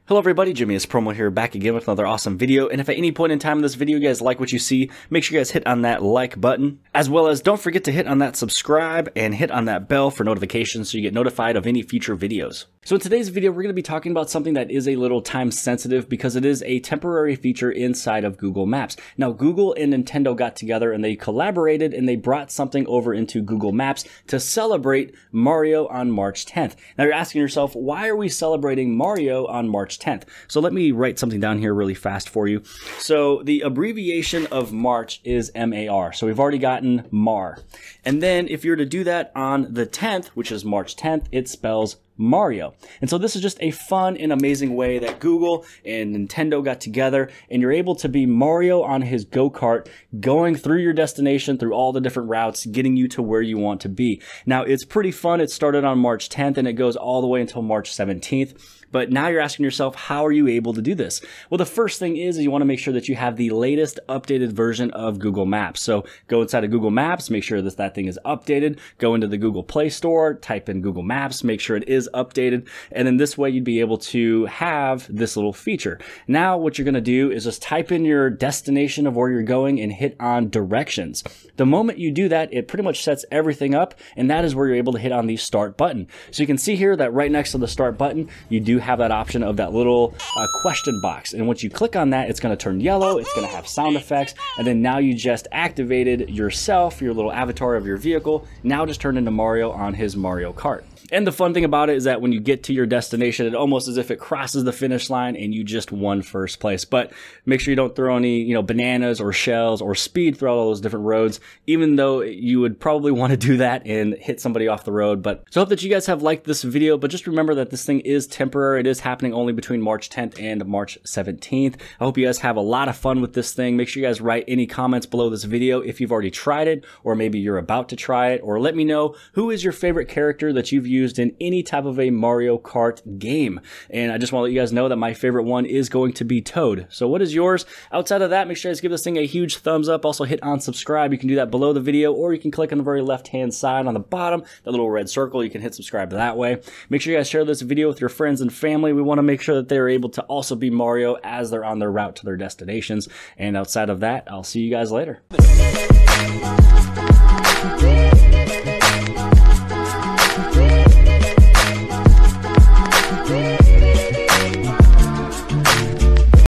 Hello everybody, jimmyispromo here, back again with another awesome video. And if at any point in time in this video you guys like what you see, make sure you guys hit on that like button, as well as don't forget to hit on that subscribe and hit on that bell for notifications so you get notified of any future videos. So in today's video, we're going to be talking about something that is a little time sensitive because it is a temporary feature inside of Google Maps. Now, Google and Nintendo got together and they collaborated and they brought something over into Google Maps to celebrate Mario on March 10th. Now you're asking yourself, why are we celebrating Mario on March 10th? So let me write something down here really fast for you. So the abbreviation of March is MAR. So we've already gotten MAR. And then if you're to do that on the 10th, which is March 10th, it spells Mario. And so this is just a fun and amazing way that Google and Nintendo got together and you're able to be Mario on his go-kart going through your destination, through all the different routes, getting you to where you want to be. Now, it's pretty fun. It started on March 10th and it goes all the way until March 17th. But now you're asking yourself, how are you able to do this? Well, the first thing is you want to make sure that you have the latest updated version of Google Maps. So go inside of Google Maps, make sure that thing is updated. Go into the Google Play Store, type in Google Maps, make sure it is updated. And then this way you'd be able to have this little feature. Now what you're going to do is just type in your destination of where you're going and hit on directions. The moment you do that, it pretty much sets everything up. And that is where you're able to hit on the start button. So you can see here that right next to the start button, you do have that option of that little question box. And once you click on that, it's going to turn yellow. It's going to have sound effects. And then now you just activated yourself, your little avatar of your vehicle, now just turned into Mario on his Mario Kart. And the fun thing about it is that when you get to your destination, it almost as if it crosses the finish line and you just won first place. But make sure you don't throw any, bananas or shells or speed throughout all those different roads, even though you would probably want to do that and hit somebody off the road. But so I hope that you guys have liked this video, but just remember that this thing is temporary. It is happening only between March 10th and March 17th. I hope you guys have a lot of fun with this thing. Make sure you guys write any comments below this video if you've already tried it, or maybe you're about to try it, or let me know who is your favorite character that you've used in any type of a Mario Kart game. And I just want to let you guys know that my favorite one is going to be Toad. So what is yours? Outside of that, make sure you guys give this thing a huge thumbs up. Also hit on subscribe. You can do that below the video, or you can click on the very left hand side on the bottom, that little red circle. You can hit subscribe that way. Make sure you guys share this video with your friends and family. We want to make sure that they're able to also be Mario as they're on their route to their destinations. And outside of that, I'll see you guys later.